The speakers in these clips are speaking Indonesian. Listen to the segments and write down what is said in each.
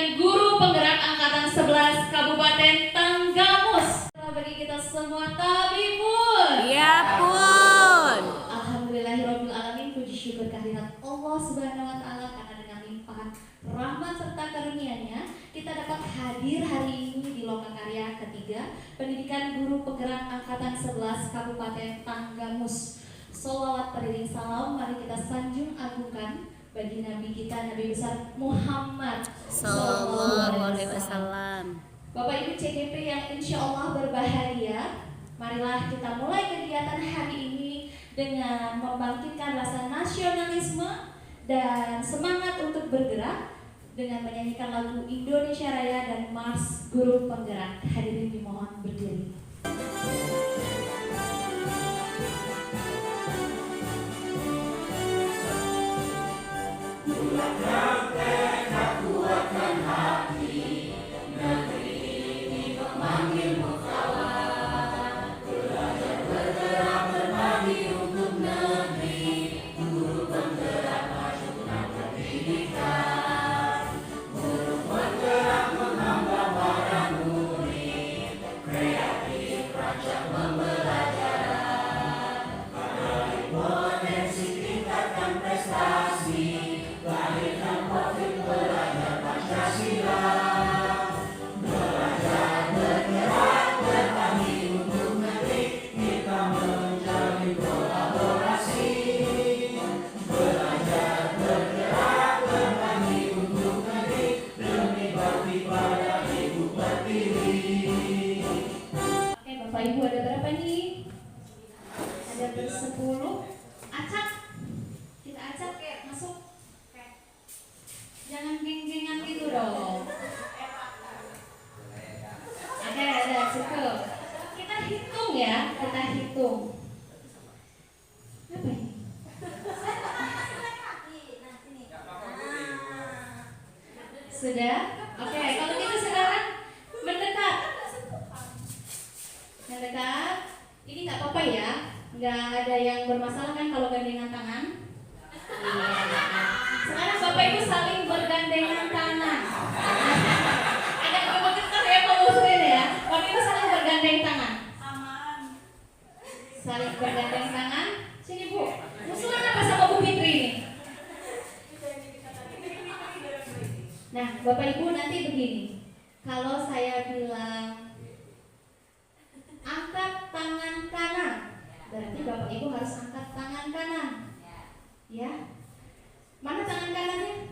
pendidikan guru penggerak angkatan 11 Kabupaten Tanggamus. Bagi kita semua tabibun. Ya pun. Alhamdulillahirabbil alamin, puji syukur kehadirat Allah Subhanahu wa taala karena dengan limpahan rahmat serta karunia-Nya kita dapat hadir hari ini di Lokakarya ketiga Pendidikan Guru Penggerak Angkatan 11 Kabupaten Tanggamus. Sholawat beriring salam mari kita sanjung agungkan bagi Nabi kita, Nabi besar Muhammad Sallallahu alaihi wasallam. Bapak Ibu CGP yang insya Allah berbahagia, marilah kita mulai kegiatan hari ini dengan membangkitkan rasa nasionalisme dan semangat untuk bergerak dengan menyanyikan lagu Indonesia Raya dan Mars Guru Penggerak. Hadirin dimohon berdiri. Bapak Ibu ada berapa nih? Ada ber-10. Acak. Kita acak kayak masuk. Jangan geng-gengan gitu dong. Oke, ada cukup. Kita hitung ya, kita hitung. Apa ini? Sudah? Oke, kalau gitu sekarang mendekat. Mendekat. Ini nggak apa-apa ya, nggak ada yang bermasalah kan kalau gandengan tangan. Sekarang Bapak Ibu saling bergandengan tangan. Agak gemetar ya kalau usulin ya. Bapak Ibu saling bergandeng tangan. Saling bergandeng tangan. Sini Bu. Usulan apa sama Bu Fitri ini? Nah, Bapak Ibu nanti begini. Kalau saya bilang angkat tangan kanan, berarti Bapak Ibu harus angkat tangan kanan. Ya. Mana tangan kanannya?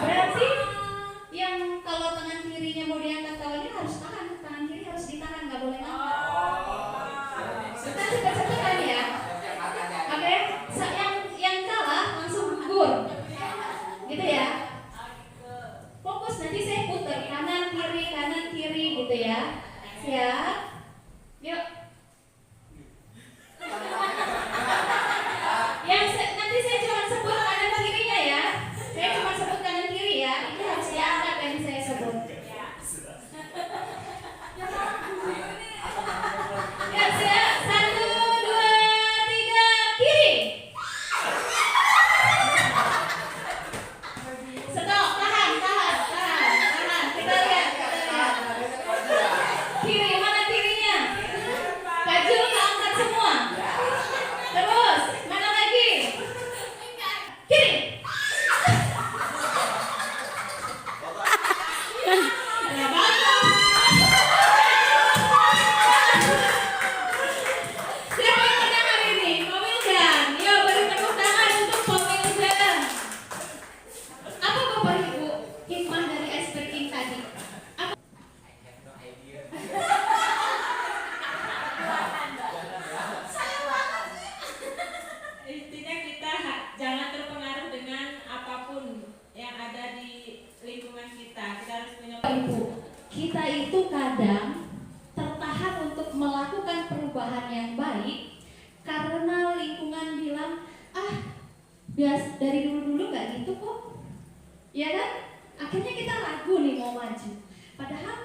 Berarti yang kalau tangan kirinya mau diangkat kawannya harus tahan, tangan kiri harus ditahan, nggak boleh angkat. Kita cepet-cepetan ya. Oke, yang kalah langsung gugur. Gitu ya. Fokus, nanti saya putar kanan kiri gitu ya. Siap. Yuk. Nanti saya cuma sebut kanan kirinya ya. Saya cuma sebut kanan kiri ya. Itu harus diangkat yang saya sebut. Ya, siap. 1, 2, 3, kiri. Stop, tahan. Kita lihat. Kiri, mana kirinya? Baju angkat semua. Terus, mana lagi? Kiri. Ya, bagus. Siapa yang menang hari ini? Pak Wildan. Yuk, beri tepuk tangan untuk Pak Wildan. Apa Bapak Ibu hikmah dari ice breaking tadi? Apa? Intinya kita jangan terpengaruh dengan apapun yang ada di lingkungan kita. Kita harus punya Ibu, kita itu kadang tertahan untuk melakukan perubahan yang baik karena lingkungan bilang, bias dari dulu-dulu nggak gitu kok, ya kan? Akhirnya kita ragu nih mau maju. Padahal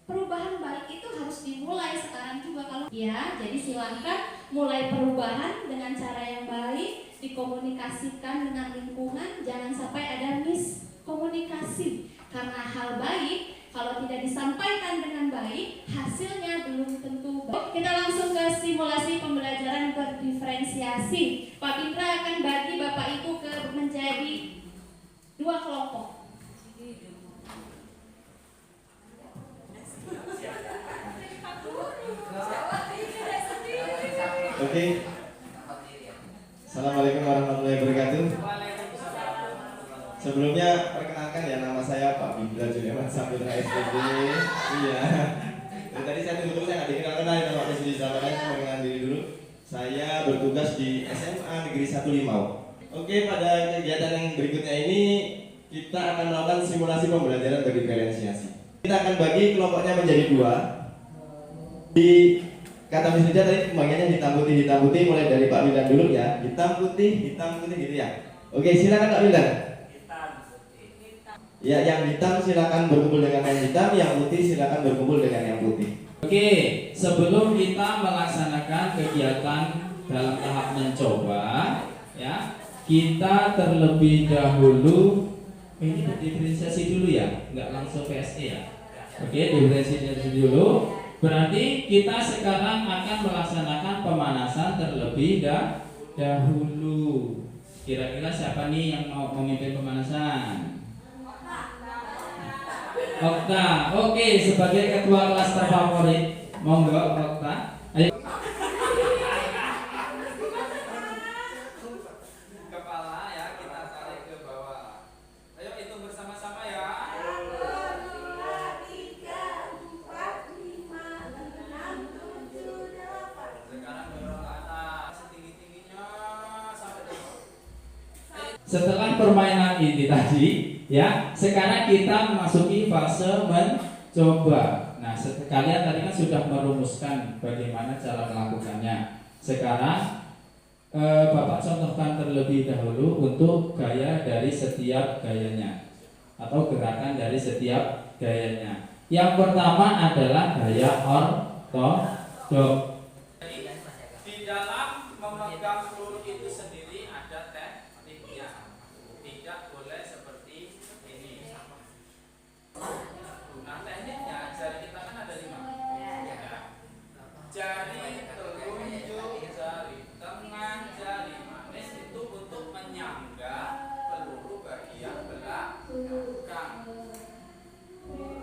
perubahan baik itu harus dimulai sekarang juga kalau ya. Jadi silahkan mulai perubahan dengan cara yang baik, dikomunikasikan dengan lingkungan, jangan sampai ada miskomunikasi. Karena hal baik kalau tidak disampaikan dengan baik, hasilnya belum tentu baik. Kita langsung ke simulasi pembelajaran berdiferensiasi. Pak Pindra akan bagi Bapak Ibu menjadi 2 kelompok. Oke. Assalamualaikum warahmatullahi wabarakatuh. Sebelumnya perkenalkan ya, nama saya Pak Pindra Juliawan Saputra SPG. Iya. Dari tadi saya tunggu, saya nggak dikenal-kenal sama Pak Sudi Zaman, saya mau mengenal diri dulu. Saya bertugas di SMA Negeri 1 Limau. Oke, pada kegiatan yang berikutnya ini kita akan melakukan simulasi pembelajaran berdiferensiasi. Kita akan bagi kelompoknya menjadi 2. Di kata Miss Lida tadi pembagiannya hitam putih mulai dari Pak Wildan dulu ya. Hitam putih gitu ya. Oke, silakan Pak Wildan. Ya, yang hitam silakan berkumpul dengan yang hitam, yang putih silakan berkumpul dengan yang putih. Oke, sebelum kita melaksanakan kegiatan dalam tahap mencoba, ya, kita terlebih dahulu ini diferensiasi dulu ya, nggak langsung PSE ya. Oke, diferensiasi dulu. Berarti kita sekarang akan melaksanakan pemanasan terlebih dahulu. Kira-kira siapa nih yang mau memimpin pemanasan? Okta. Oke, sebagai ketua kelas terfavorit, monggo Okta. Ayo. Kepala ya, kita tarik ke bawah. Ayo hitung bersama-sama ya. 1, 2, 3, 4, 5, 6, 7, 8. Sekarang dorong ke atas setinggi-tingginya sampai ke bawah. Setelah permainan ini tadi, ya, sekarang kita memasuki fase mencoba. Nah, kalian tadi kan sudah merumuskan bagaimana cara melakukannya. Sekarang Bapak contohkan terlebih dahulu untuk gaya dari setiap gayanya atau gerakan dari setiap gayanya. Yang pertama adalah gaya ortodok. Di dalam memegang peluru itu sendiri ada tekniknya. Tidak boleh seperti ini. Nah, tekniknya jari kita kan ada 5. Ya. Jari telunjuk, jari tengah, jari manis itu untuk menyangga peluru bagian belakang.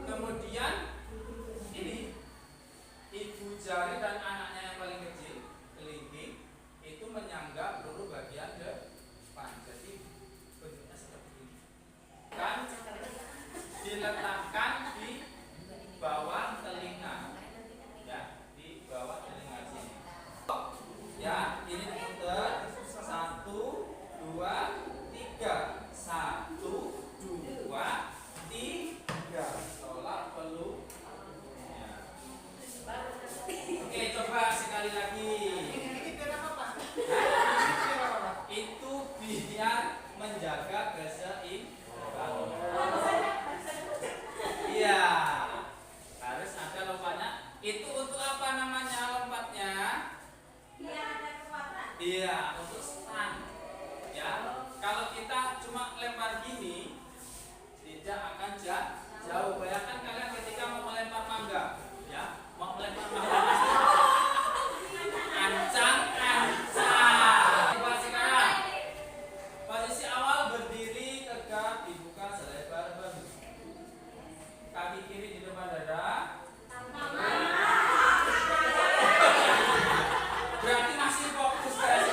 Kemudian ini ibu jari dan anaknya yang paling kecil, kelingking, itu menyangga peluru bagian depan. Jadi bentuknya seperti ini. Kan diletakkan di bawah telinga, ya, di bawah telinga sini. Ya, ini diputar 1, 2, 3, 1, 2, 3. Tolak peluru. Ya. Oke, coba sekali lagi. Itu biar menjaga keseimbangan. Iya, harus ada lompatnya. Itu untuk apa namanya lompatnya? Iya, untuk stun. Ya, kalau kita cuma lempar gini, tidak akan jauh. Bayangkan kalian ketika mau melempar mangga, ya, mau melempar mangga. Ancang. Coba sekarang. Posisi awal berdiri tegak, dibuka selebar bahu. Kaki kiri di depan dada. Berarti masih fokus guys.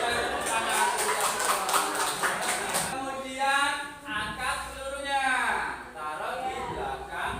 Kemudian angkat pelurunya, taruh di belakang.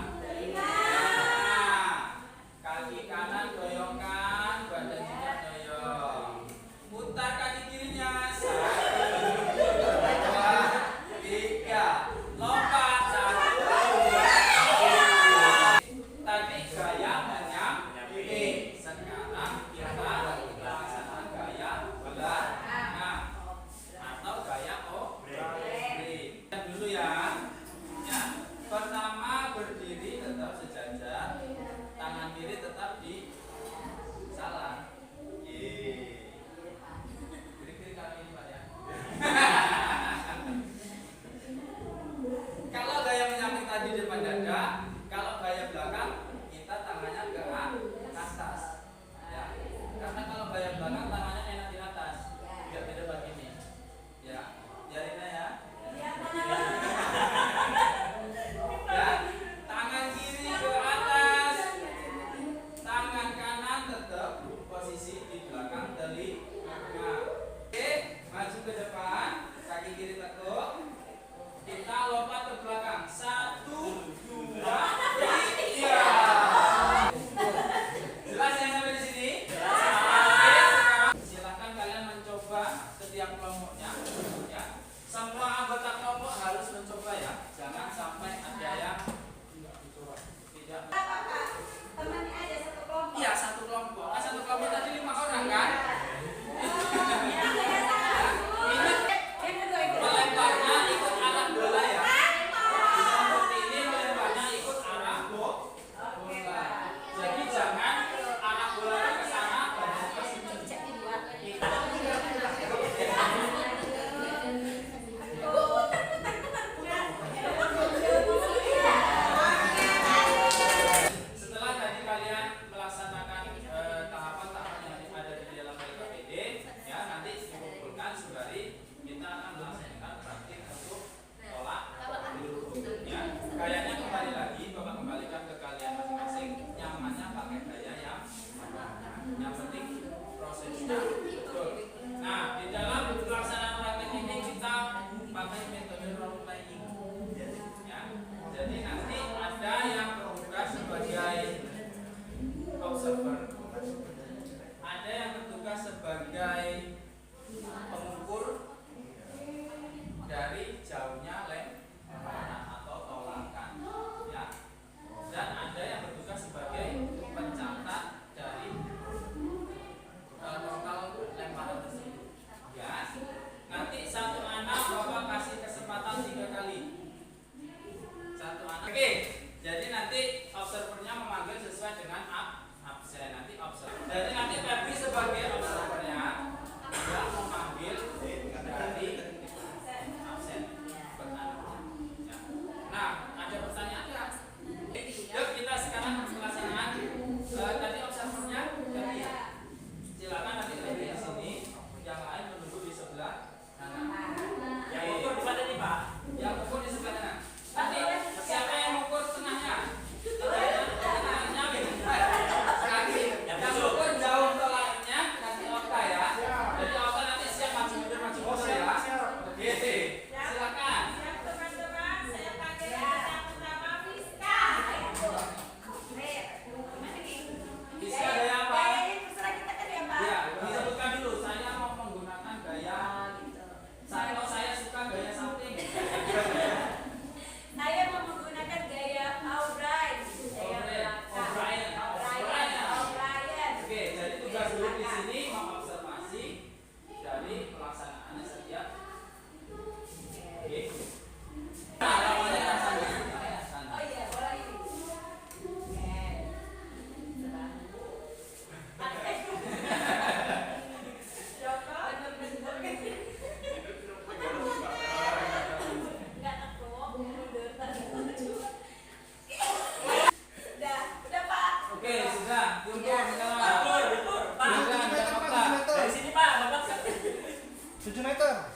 7 meter.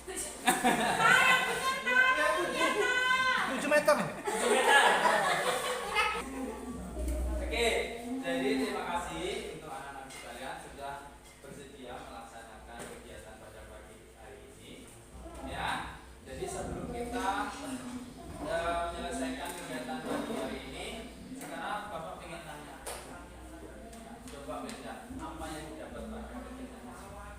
7 meter. Oke, jadi terima kasih untuk anak-anak sekalian sudah bersedia melaksanakan kegiatan pada pagi hari ini. Ya, jadi sebelum kita menyelesaikan kegiatan pagi hari ini, sekarang Bapak ingin tanya, coba beda, apa yang didapat pada kegiatan tersebut?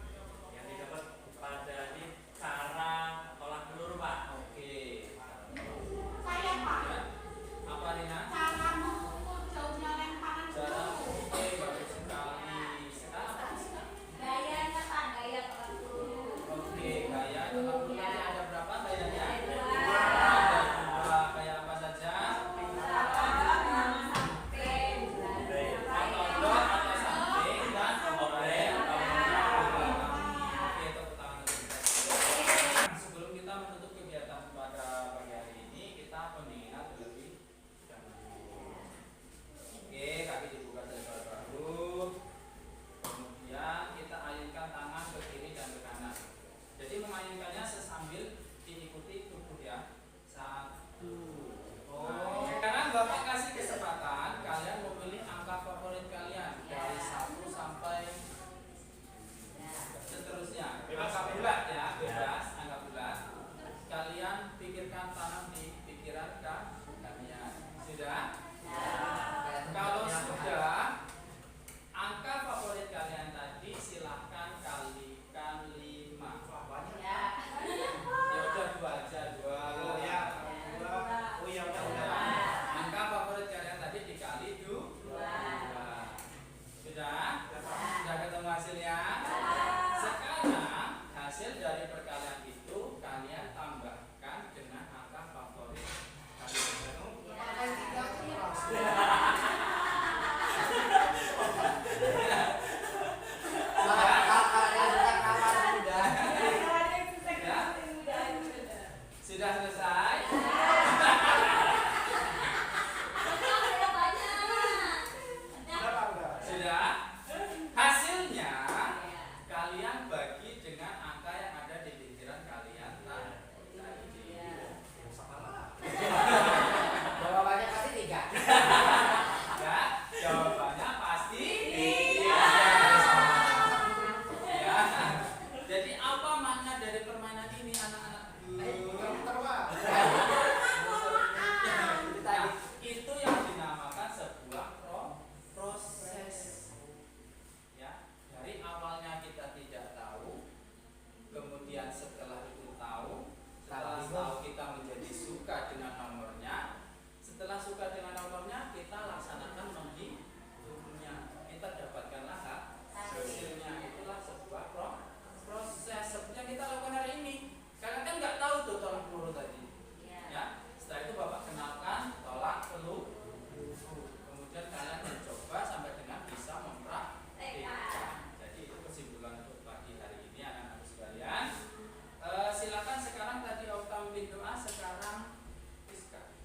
Yang didapat pada ini cara olah telur, Pak. Oke. Saya Pak, Ya. Apa Rina? cara mengukur jauhnya lemparan Cara peluru. oke, bagus sekali. Sekarang apa sih? Gayanya Pak, gaya peluru. Oke, gaya kalau nanti ada berapa gayanya? Ada dua. Ada dua. Gaya apa saja? Atau dot atau samping dan obrek atau mengarah. Oke, tepuk tangan untuk sebelum kita menutup kegiatan pada pagi hari ini, kita pendinginan terlebih dahulu. Oke, kaki dibuka selebar bahu. Kemudian kita ayunkan tangan ke kiri dan ke kanan. Jadi mengayunkannya sesambil diikuti tubuh ya. 1. Oh. Sekarang Bapak kasih kesempatan kalian memilih angka favorit kalian dari 1 sampai seterusnya. Angka bulat ya, bebas, angka bulat. Kalian pikirkan, tanam di pikiran kalian. Sudah? Kalau sudah, angka favorit kalian tadi silahkan kalikan 5. Ya udah 2 aja, 2. Oh ya. Oh ya udah. Angka favorit kalian tadi dikali 2. Sudah? Sudah ketemu hasilnya? Sekarang hasil dari perkalian itu kalian tambahkan dengan angka favorit kalian. Sudah selesai? Sudah? Hasilnya kalian bagi dengan angka yang ada di pikiran kalian tadi. Jawabannya pasti 3. Ya, jawabannya pasti iya. Ya. Jadi apa makna dari permainan ini anak-anak? Nah, itu yang dinamakan sebuah proses. Ya, dari awalnya kita tidak tahu, kemudian setelah itu tahu, setelah tahu kita menjadi suka dengan nomornya, setelah suka dengan nomornya kita laksanakan menghitungnya, kita dapatkanlah hasilnya. Itulah sebuah proses seperti yang kita lakukan hari ini. Kalian kan nggak tahu tuh tolak peluru tadi, ya. Setelah itu Bapak kenalkan tolak peluru, kemudian kalian mencoba sampai dengan bisa mempraktikkan. Jadi itu kesimpulan untuk pagi hari ini anak-anak sekalian. Silakan sekarang tadi Okta memimpin doa, sekarang Rizka.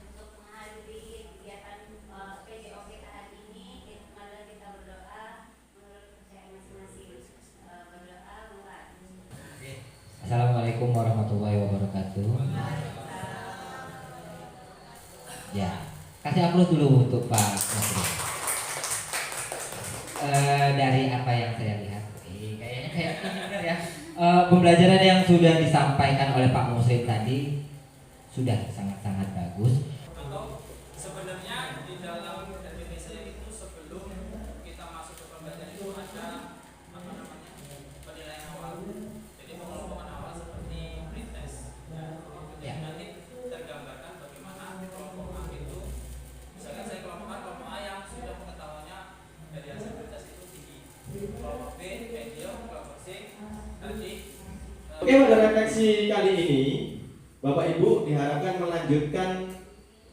Untuk menghadiri kegiatan PJOK hari ini, mari kita berdoa menurut kepercayaan masing-masing. Berdoa mulai. Assalamualaikum warahmatullahi wabarakatuh. Ya, kasih aplaus dulu untuk Pak Musri. Dari apa yang saya lihat, kayaknya kayak benar ya. Pembelajaran yang sudah disampaikan oleh Pak Musri tadi sudah sangat-sangat bagus. Atau sebenarnya di dalam definisi itu sebelum kita masuk ke pembelajaran itu ada apa namanya penilaian awal. Jadi pengelompokan awal seperti pretest. Jadi nanti tergambarkan bagaimana kelompok A itu, misalkan saya kelompok A, kelompok A yang sudah pengetahuannya dari hasil pretest itu tinggi. Kelompok B, medium, kelompok C tadi. Oke, pada refleksi kali ini Bapak Ibu diharapkan melanjutkan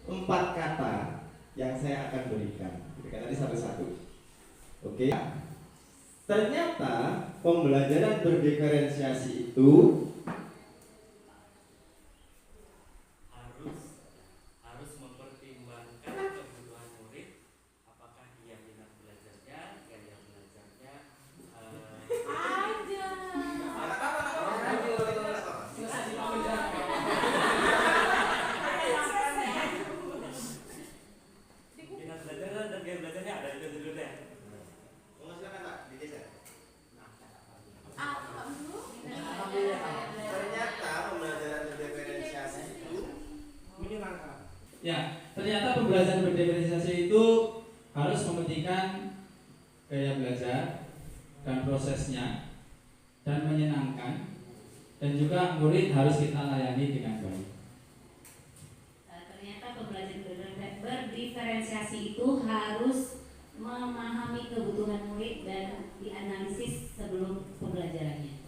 4 kata yang saya akan berikan. Berikan tadi satu-satu. Oke. Ternyata pembelajaran berdiferensiasi itu harus mempertimbangkan kebutuhan murid, apakah dia minat belajarnya, gaya belajarnya, Aja. dan prosesnya dan menyenangkan, dan juga murid harus kita layani dengan baik. Ternyata pembelajaran berdiferensiasi itu harus memahami kebutuhan murid dan dianalisis sebelum pembelajarannya.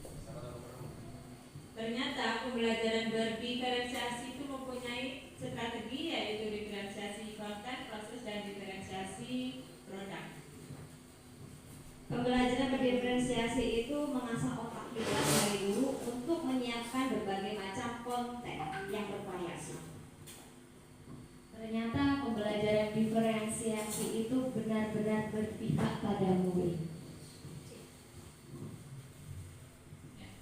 Ternyata pembelajaran berdiferensiasi itu mempunyai strategi, yaitu diferensiasi konten, proses, dan diferensiasi produk. Pembelajaran berdiferensiasi itu mengasah otak kita dari dulu untuk menyiapkan berbagai macam konten yang bervariasi. Ternyata pembelajaran diferensiasi itu benar-benar berpihak pada murid.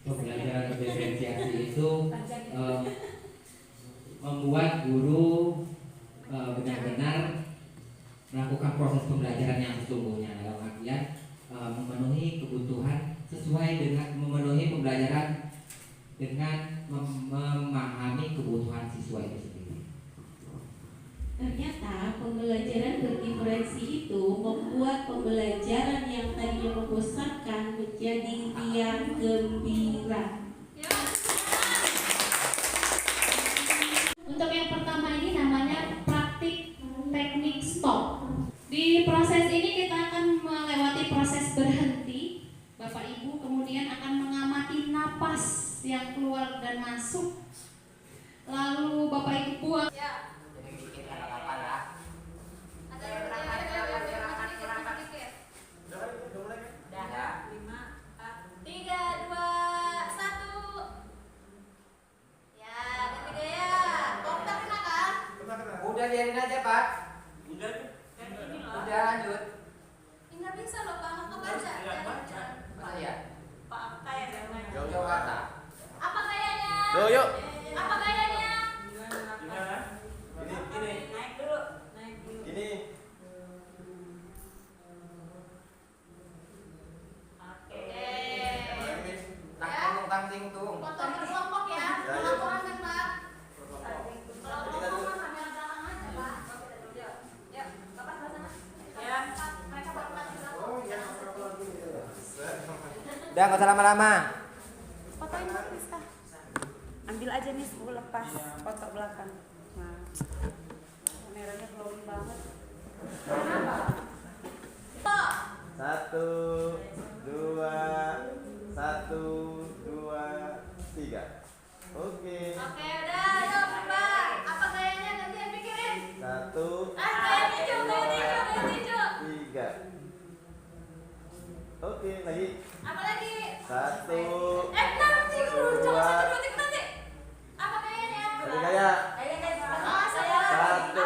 Pembelajaran diferensiasi itu membuat guru benar-benar melakukan proses pembelajaran yang sesungguhnya, dalam artian memenuhi kebutuhan sesuai dengan memenuhi pembelajaran dengan memahami kebutuhan siswa itu sendiri. Ternyata pembelajaran berdiferensi itu membuat pembelajaran yang tadinya membosankan menjadi riang gembira. Untuk yang pertama ini namanya praktik teknik stop. Di proses ini kita akan melewati proses berhenti, Bapak Ibu, kemudian akan mengamati napas yang keluar dan masuk. Lalu Bapak Ibu buang. Udah biarin aja Pak. Udah Lanjut. Nggak bisa loh Pak, nggak kebaca. Masa ya? Pak, kayak Jauh-jauh kata. apa kayaknya? Yuk. Apa kayaknya? gimana? Ini. Naik dulu. Naik dulu. Ini. Oke. Tangting tung. Foto berkelompok ya. Ya, ya. Laporan kan Pak? Kalau kelompok mah kamera belakang aja Pak. Yuk, Bapak sebelah sana. Ya. Mereka baru lagi Udah nggak usah lama-lama. Fotoin dulu bisa. Ambil aja nih sebelum lepas foto belakang. Nah, kameranya glowing banget. Kenapa? Satu, dua, tiga. Oke. Oke, udah, yuk Mbak. Apa gayanya gantian pikirin? Satu, Gaya tinju. tiga. Oke, lagi. Apa lagi? Satu, Nanti dulu, dua. jangan 1, 2, 3 nanti. Apa gayanya? Tadi kayak. Satu,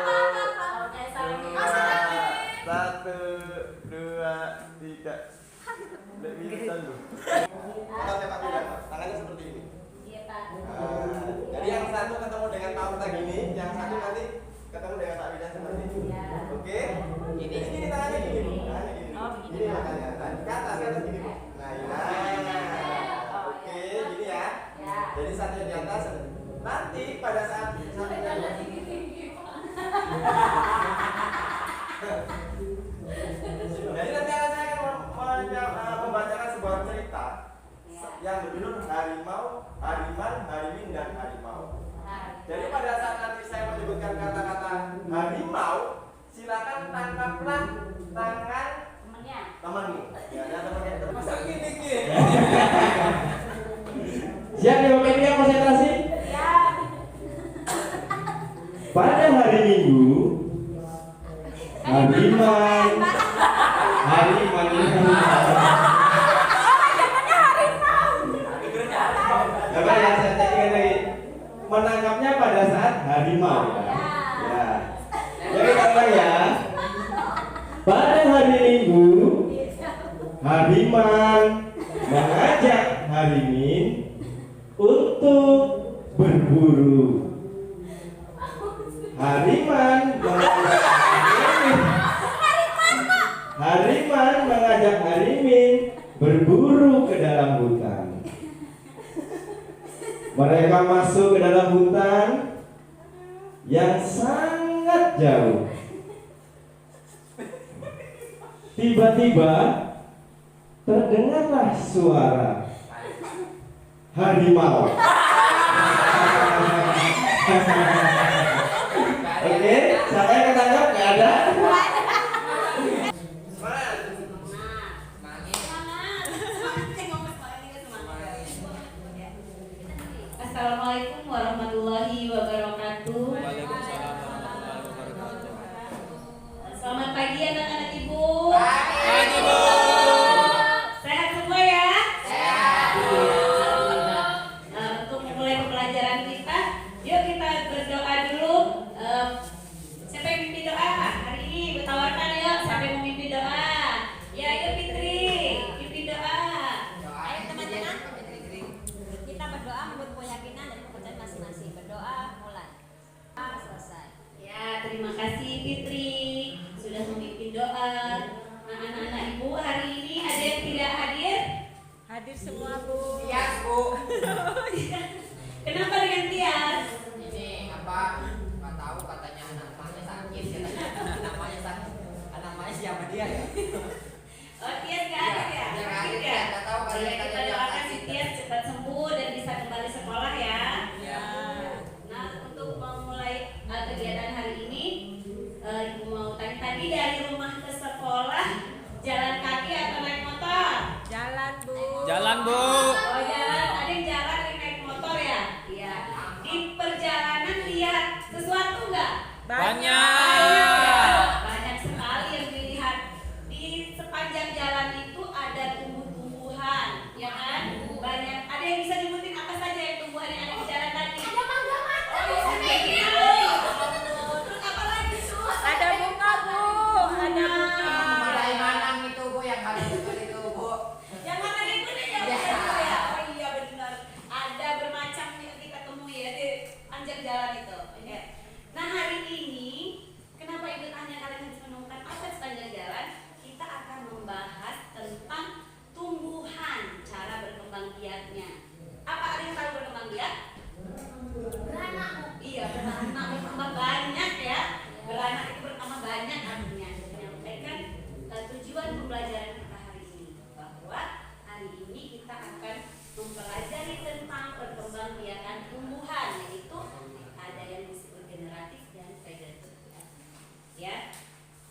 satu, dua, tiga. Udah bisa lu. Kalau sepak bola, tangannya seperti ini. Iya Pak. Jadi yang satu ketemu dengan Pak Ustaz gini, yang satu nanti ketemu dengan Pak Bidan seperti ini. Oke? Ini tangannya gini. Tangannya gini. Ini makanya. Ke atas gini. Nah, oke, gini ya. Jadi satu di atas. Nanti pada saat satunya jadi nanti saya akan membacakan sebuah cerita yang berjudul Harimau, Hariman, Harimin, dan Harimau. Jadi pada saat nanti saya menyebutkan kata-kata harimau, silakan tangkaplah tangan temanmu. Ya, ada temannya. Masa gini. Siap ya Bapak Ibu yang konsentrasi? Ya. Pada hari Minggu, Hariman. Coba ya saya cek lagi. Menangkapnya pada saat harimau. Ya. Jadi katakan ya. Pada hari Minggu, Hariman mengajak Harimin untuk berburu. Hariman mengajak Harimin berburu ke dalam hutan. Mereka masuk ke dalam hutan yang sangat jauh. Tiba-tiba terdengarlah suara harimau. Oke, siapa yang ketangkap? Nggak ada. Assalamualaikum warahmatullahi wabarakatuh. Selamat pagi anak-anak ibu. Pagi, Bu. Sehat semua ya? Sehat, Bu. Untuk memulai pembelajaran kita, yuk kita berdoa dulu. Siapa yang mimpi doa? Hari ini bertawarkan yuk. Siapa yang mau mimpi doa? Ya, yuk Fitri, mimpi doa. Ayo teman-teman, kita berdoa menurut keyakinan dan kepercayaan masing-masing. Berdoa mulai. Selesai. Ya, terima kasih Fitri sudah memimpin doa. Nah, anak-anak ibu hari ini ada yang tidak hadir? Hadir semua, Bu. Iya, Bu. Kenapa dengan Tias? Ini apa? Nggak tahu katanya namanya sakit katanya. Namanya sakit. Namanya siapa dia ya? Oh, Tias nggak hadir ya? Dia nggak hadir, ya? nggak tahu Oh, ya, katanya kita doakan si Tias cepat sembuh dan bisa kembali sekolah ya. Iya. Nah, untuk memulai kegiatan hari ini, ibu mau tanya tadi dari rumah ke sekolah jalan kaki atau naik motor? Jalan, Bu. Jalan, Bu. Oh, jalan. Ada yang jalan, ada yang naik motor ya? Iya. Di perjalanan lihat sesuatu nggak? Banyak. Banyak sekali yang dilihat. Di sepanjang jalan itu ada tumbuh-tumbuhan, ya kan? Banyak. Ada yang bisa nyebutin apa saja yang tumbuhan yang ada di jalan tadi? Ada mangga-mangga. Terus apa lagi, Sus? Ada bunga, Bu. Ada bunga. Mulai manang itu, Bu, yang harus betul itu, Bu. Yang mana yang kuning ya? Ya. Ya. Oh iya benar. Ada bermacam yang kita temui ya di panjang jalan itu. Ya. Nah, hari ini kenapa Ibu tanya kalian harus menemukan apa di sepanjang jalan? Kita akan membahas tentang tumbuhan, cara berkembang biaknya. Apa ada yang tahu berkembang biak? Beranak. Iya, beranak bertambah banyak ya. Beranak itu bertambah banyak artinya. Menyampaikan tujuan pembelajaran kita hari ini, bahwa hari ini kita akan mempelajari tentang perkembangbiakan tumbuhan, yaitu ada yang disebut generatif dan vegetatif. Ya.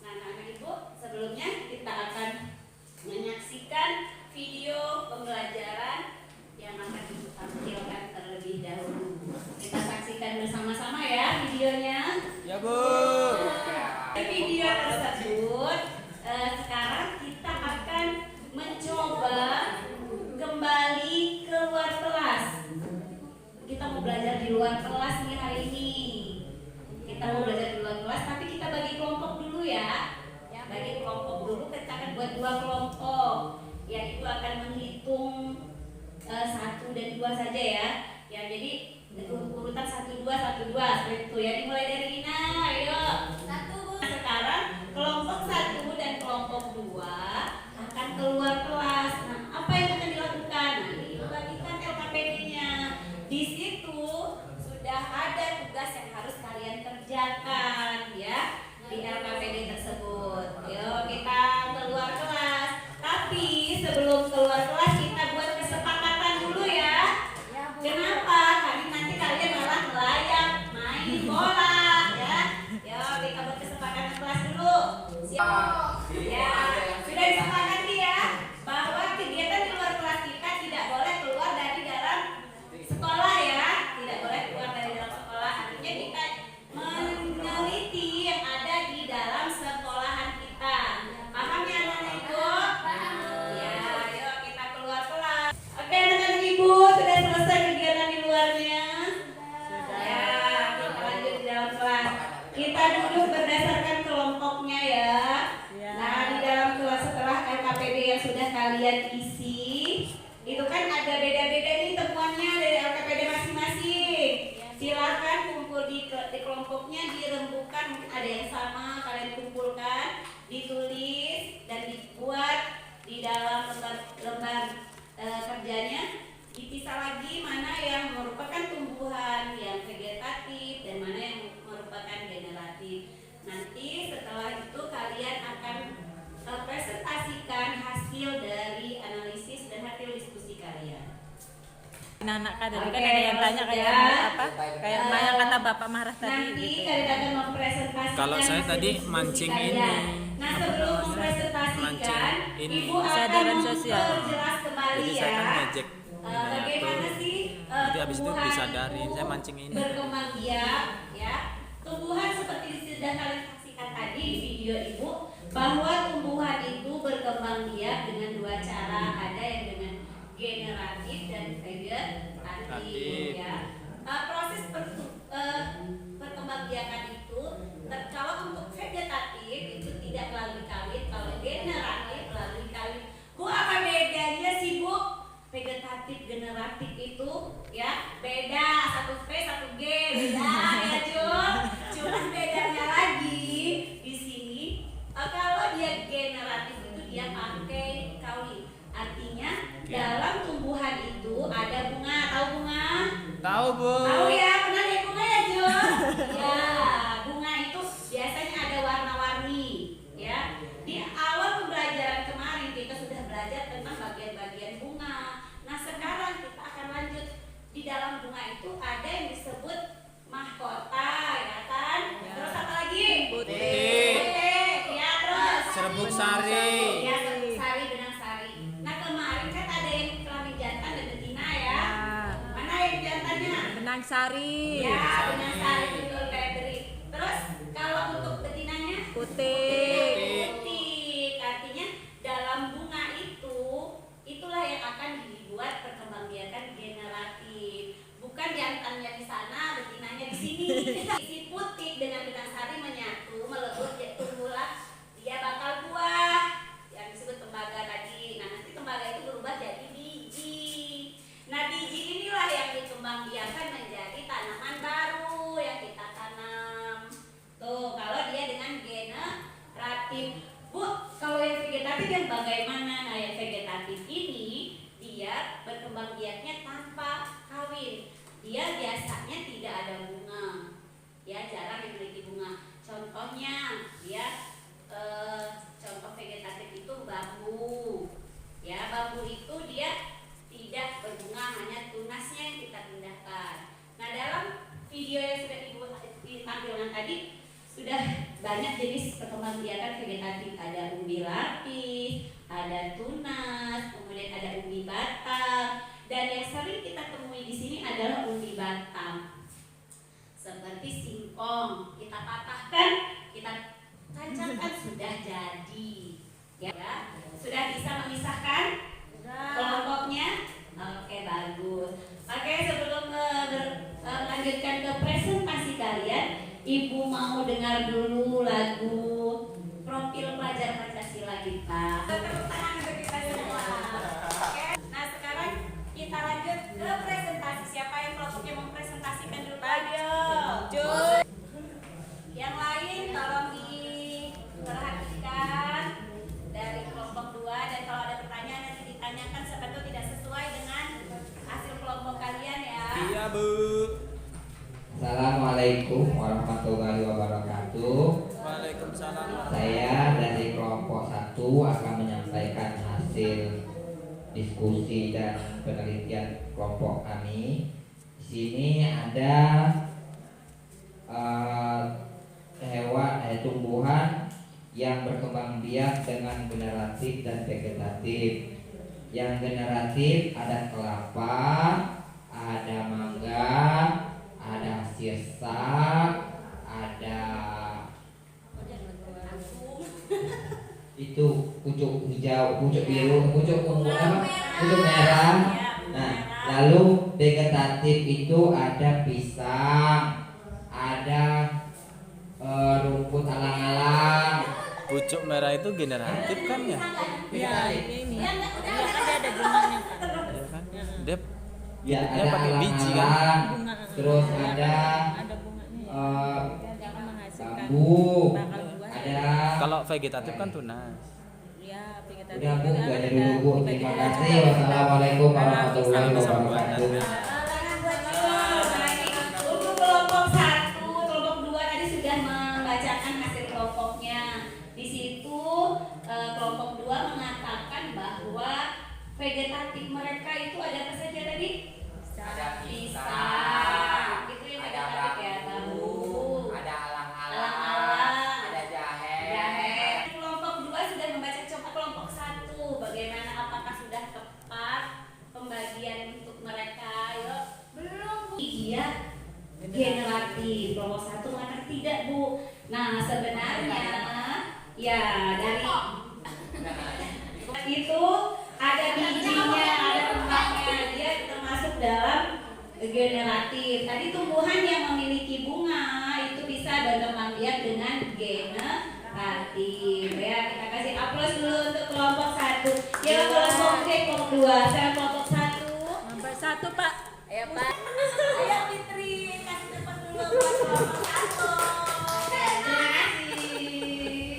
Nah, anak-anak ibu, sebelumnya kita akan menyaksikan video pembelajaran yang akan ibu tampilkan terlebih dahulu. Kita saksikan bersama-sama ya videonya. Ya, Bu. Di video tersebut sekarang kita akan mencoba kembali ke luar kelas. Kita mau belajar di luar kelas nih hari ini. Kita mau belajar di luar kelas, tapi kita bagi kelompok dulu ya. Bagi kelompok dulu, kita akan buat 2 kelompok. Ya, itu akan menghitung 1 dan 2 saja ya. Ya, jadi urutan 1, 2, 1, 2 seperti itu ya. Dimulai dari Ina, ayo. 1. Sekarang kelompok 1 dan kelompok 2 akan keluar kelas. Nah, apa yang akan dilakukan? Nah, dibagikan LKPD-nya. Di situ sudah ada tugas yang harus kalian kerjakan ya di LKPD tersebut. Yuk kita keluar kelas. Tapi sebelum keluar kelas kita buat kesepakatan dulu ya. Kenapa? Karena nanti kalian malah melayang main bola ya. Yuk kita buat kesepakatan kelas dulu. Siap? Ya, sudah disepakati ya bahwa kegiatan di luar kelas kita tidak boleh keluar dari dalam sekolah ya. Tidak boleh keluar dari dalam sekolah. Artinya kita anak tadi kan Oke, ada yang tanya kayak ya. apa? Kayak emak yang kata bapak marah tadi Nanti gitu. kalian akan mempresentasikan Kalau saya hasil tadi diskusi mancing kalian. ini. Nah sebelum mempresentasikan, Mancing ini. Ibu akan Kesadaran sosial. memperjelas kembali Jadi ya. saya kan ngejek Bagaimana sih Jadi habis itu tumbuhan disadarin, itu saya mancing ini. berkembang biak ya. Tumbuhan seperti sudah kalian saksikan tadi di video Ibu, bahwa tumbuhan itu berkembang biak dengan dua cara, ada yang dengan generatif dan vegetatif ya. Proses perkembangbiakan itu kalau untuk vegetatif itu tidak melalui kawin, kalau generatif melalui kawin. Bu, apa bedanya sih Bu? Vegetatif generatif itu ya beda, satu V satu G beda ya Jul. Cuma bedanya lagi di sini kalau dia generatif itu dia pakai kawin. Artinya dalam tumbuhan itu ada bunga, tahu bunga? Tahu Bu. Tahu ya, pernah lihat bunga ya Jul? Ya, bunga itu biasanya ada warna-warni ya. Di awal pembelajaran kemarin kita sudah belajar tentang bagian-bagian bunga. Nah sekarang kita akan lanjut. Di dalam bunga itu ada yang disebut mahkota ya kan? Terus apa lagi? Putih. Ya terus Serbuk sari. ya serbuk sari, benang sari. Nah kemarin kan ada yang kelamin jantan dan betina ya. Mana yang jantannya? Benang sari. Ya benang sari betul kayak beri. Terus kalau untuk betinanya? Putih. Putih. Artinya dalam bunga itu itulah yang akan dibuat perkembangbiakan generatif. Bukan jantannya di sana, betinanya di sini. Si putih dengan benang sari menyatu, melebur, tumbuhlah dia bakal buah yang disebut tembaga tadi. Nah nanti tembaga itu berubah jadi biji. Nah biji inilah yang dikembangbiakan menjadi tanaman baru yang kita tanam. Tuh kalau dia dengan generatif. Bu, kalau yang vegetatif yang bagaimana? Nah yang vegetatif ini dia berkembang biaknya tanpa kawin. Dia biasanya tidak ada bunga. Ya jarang yang memiliki bunga. Contohnya dia contoh vegetatif itu bambu. Ya bambu itu dia tidak berbunga, hanya tunasnya yang kita pindahkan. Nah dalam video yang sudah Ibu tampilkan tadi sudah banyak jenis perkembangbiakan vegetatif. Ada umbi lapis, ada tunas, kemudian ada umbi batang, dan yang sering kita temui di sini adalah umbi batang. Seperti singkong, kita patahkan, kita tancapkan sudah jadi. Ya, sudah bisa memisahkan kelompoknya. Oke bagus. Oke sebelum melanjutkan ke presentasi kalian, Ibu mau dengar dulu lagu Profil Pelajar Pancasila kita. Tepuk tangan untuk kita semua. Oke. Nah sekarang kita lanjut ke presentasi. Siapa yang kelompoknya mempresentasikan dulu? Ayo. Yang lain tolong diperhatikan dari kelompok 2, dan kalau ada pertanyaan nanti ditanyakan siapa tahu tidak sesuai dengan hasil kelompok kalian ya. Iya Bu. Assalamualaikum warahmatullahi wabarakatuh. Waalaikumsalam. Saya dari kelompok 1 akan menyampaikan hasil diskusi dan penelitian kelompok kami. Di sini ada tumbuhan yang berkembang biak dengan generatif dan vegetatif. Yang generatif ada kelapa, ada mangga, ada sirsak, ada itu pucuk hijau, pucuk biru, pucuk ungu, pucuk merah. Nah, lalu vegetatif itu ada pisang, ada rumput alang-alang. Pucuk merah itu generatif kan ya? Ya, ini. Ya kan dia ada bunganya kan. Iya kan? Dia Ya, dia ada pakai biji kan? alang-alang. Terus ada Ada bunganya. Yang menghasilkan bambu, bakal buah. ada. Kalau vegetatif kan tunas. Ya, vegetatif. Udah Bu, Ada gak ada dulu Bu. Terima vegetatif. kasih. Wassalamualaikum warahmatullahi wabarakatuh. Tangan buat Jul. Baik. Untuk kelompok 1, kelompok 2 tadi sudah membacakan hasil kelompoknya. Di situ kelompok 2 mengatakan bahwa vegetatif mereka itu ada apa saja tadi? ada pisang. pisang, Itu yang ada vegetarian ya, bambu, ada alang-alang, Alang-alang. ada jahe. Kelompok 2 sudah membaca, coba kelompok 1 bagaimana, apakah sudah tepat pembagian untuk mereka? Yuk, belum Bu. Iya, generatif. Kelompok 1 mengatakan tidak Bu. Nah sebenarnya ya dari itu ada bijinya, ada kembangnya, dia termasuk dalam generatif. Tadi tumbuhan yang memiliki bunga itu bisa berkembang biak dengan generatif. Ya, kita kasih aplaus dulu untuk kelompok 1. Ya, kelompok kelompok 2, saya kelompok 1. Nomor 1 Pak. Ayo Pak. Ayo Fitri, kasih tempat dulu buat kelompok 1. Terima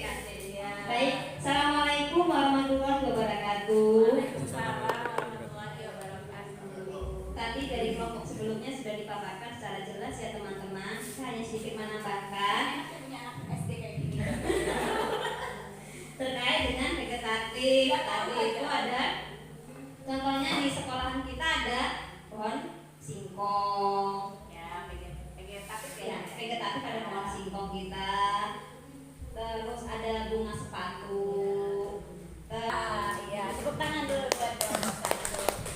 kasih. Baik, assalamualaikum warahmatullahi wabarakatuh. Waalaikumsalam warahmatullahi wabarakatuh. Tadi dari kelompok sebelumnya sudah dipaparkan secara jelas ya teman-teman. Saya hanya sedikit menambahkan SD kayak gini. Terkait dengan vegetatif. Tadi itu ada contohnya di sekolahan kita ada pohon singkong. Ya, vegetatif ya. Vegetatif ada pohon singkong kita. Terus ada bunga sepatu. Ya, tepuk tangan dulu buat kelompok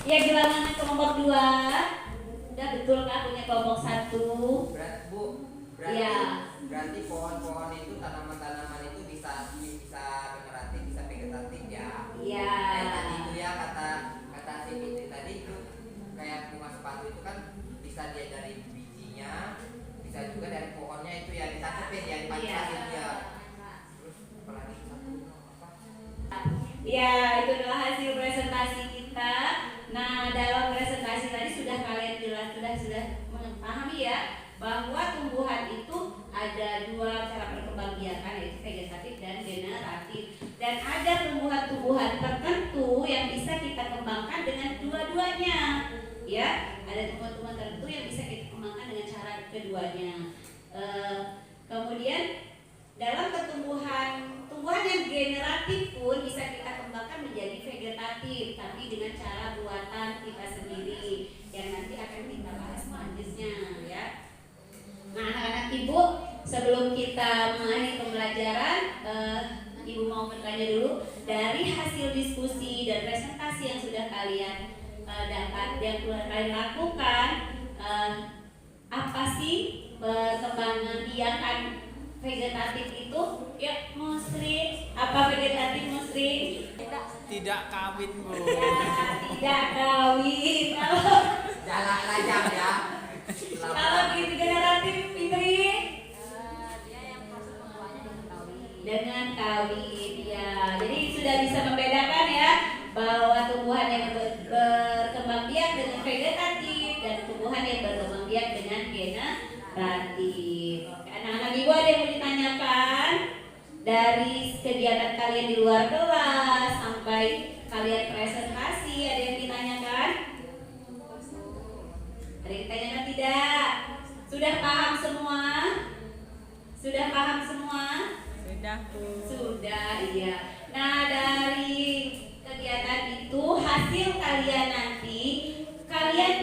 1. Ya, gimana kelompok 2? Udah betul kan punya kelompok 1? Berarti Ya. berarti pohon-pohon itu, tanaman-tanaman itu bisa generatif, bisa vegetatif ya. Iya. Tadi itu ya kata si Fitri tadi itu kayak bunga sepatu itu kan bisa dia dari bijinya, bisa juga dari pohonnya itu ya ditancepin ya, dipancasin ya. Terus apalagi satu apa? Ya, itu adalah hasil presentasi kita. Nah, dalam presentasi tadi sudah kalian jelas sudah memahami ya bahwa tumbuhan itu ada 2 cara perkembangbiakan, yaitu vegetatif dan generatif. Dan ada tumbuhan-tumbuhan tertentu yang bisa kita kembangkan dengan dua-duanya. Ya, ada tumbuhan-tumbuhan tertentu yang bisa kita kembangkan dengan cara keduanya. Kemudian dalam tumbuhan yang generatif pun bisa kita kembangkan menjadi vegetatif, tapi dengan cara buatan kita sendiri yang nanti akan kita bahas selanjutnya ya. Nah, anak-anak Ibu, sebelum kita mengakhiri pembelajaran, Ibu mau bertanya dulu dari hasil diskusi dan presentasi yang sudah kalian yang kalian lakukan, apa sih perkembangan biakan vegetatif itu? Ya, Musri, apa vegetatif Musri? Tidak kawin Bu. Ya, tidak kawin. Jalan lajang ya. Kalau gitu generatif Fitri? Dia yang masuk keduanya Dengan kawin, ya. Jadi sudah bisa membedakan ya bahwa tumbuhan yang berkembang biak dengan vegetatif dan tumbuhan yang berkembang biak dengan generatif. Anak-anak Ibu ada yang mau ditanyakan dari kegiatan kalian di luar kelas sampai kalian presentasi, ada yang ditanyakan? Ada yang ditanyakan tidak? Sudah paham semua? Sudah paham semua? Sudah Bu. Sudah, iya. Nah, dari kegiatan itu hasil kalian nanti kalian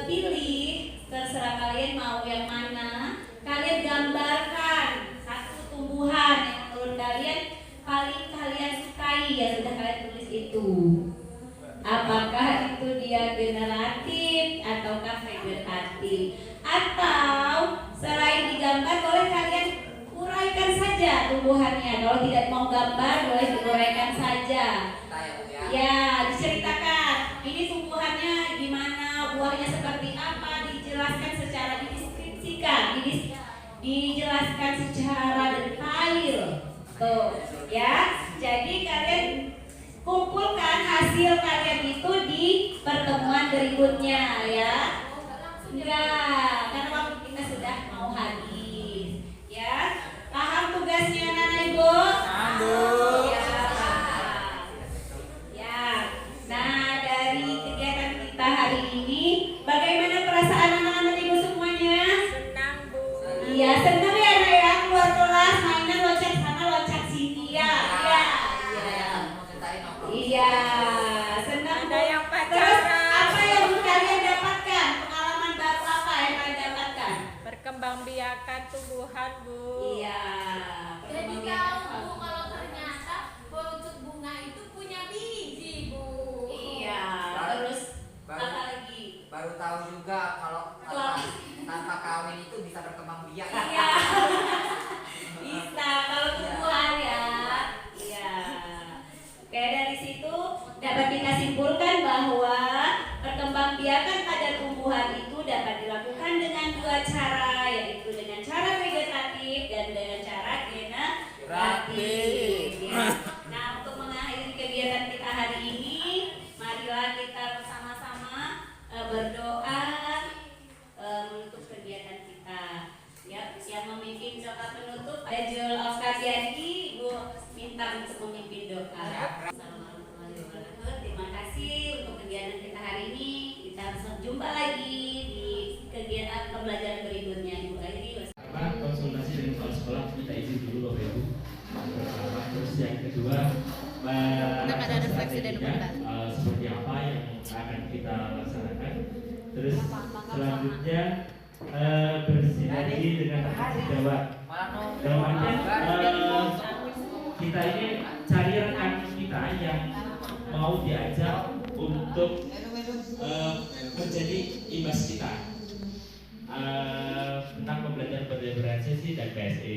pilih, terserah kalian mau yang mana. Kalian gambarkan satu tumbuhan yang menurut kalian paling kalian sukai, ya sudah kalian tulis itu. Apakah itu dia generatif ataukah vegetatif? Atau selain digambar boleh kalian uraikan saja tumbuhannya. Kalau tidak mau gambar boleh diuraikan saja. Ya, diceritakan ini tumbuhannya gimana, buahnya seperti apa, dijelaskan secara dideskripsikan, dijelaskan secara detail. Tuh, ya. Jadi kalian kumpulkan hasil kalian itu di pertemuan berikutnya ya. Enggak, karena waktu kita sudah mau habis. Ya. Paham tugasnya Nana Ibu? Paham. Ya. Ya. Nah, dari kegiatan kita hari ini, bagaimana perasaan anak-anak Ibu semuanya? Senang Bu. Iya, senang ya anak ya, keluar kelas mainan loncat sana loncat sini ya. Iya. Iya, senang. Ada yang Terus pacaran. apa yang kalian dapatkan biakan tumbuhan, Bu. Iya. Jadi tahu Bu kalau ternyata pucuk bunga itu punya biji, Bu. Iya. Terus apa lagi? Baru tahu juga kalau tanpa kawin itu bisa berkembang biak. Iya. Bisa kalau tumbuhan ya. Iya. Oke, dari situ dapat kita simpulkan bahwa perkembangbiakan pada tumbuhan itu dapat dilakukan dengan dua cara, yaitu dengan cara vegetatif dan dengan cara generatif. Ya. Nah, untuk mengakhiri kegiatan kita hari ini, marilah kita bersama-sama berdoa untuk kegiatan kita. Ya, yang memimpin doa penutup ada Jul Oskadiadi, Ibu minta untuk memimpin doa. Assalamualaikum warahmatullahi wabarakatuh. Terima kasih untuk kegiatan kita hari ini. Kita jumpa lagi di kegiatan pembelajaran berikutnya. Ibu Airi. Konsultasi dengan kepala sekolah kita izin dulu Bapak Ibu. Terus yang kedua, strateginya seperti apa yang akan kita laksanakan. Terus selanjutnya bersinergi dengan sejawat. Dalam artian kita ini cari rekan kita yang mau diajak untuk menjadi imbas kita tentang pembelajaran berdiferensiasi dan PSE.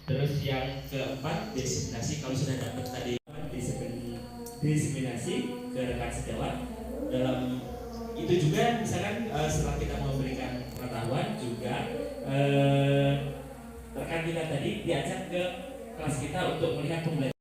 Terus yang keempat, diseminasi. Kalau sudah dapat tadi diseminasi ke rekan sejawat. Dalam itu juga misalkan setelah kita memberikan pengetahuan juga rekan kita tadi diajak ke kelas kita untuk melihat pembelajaran.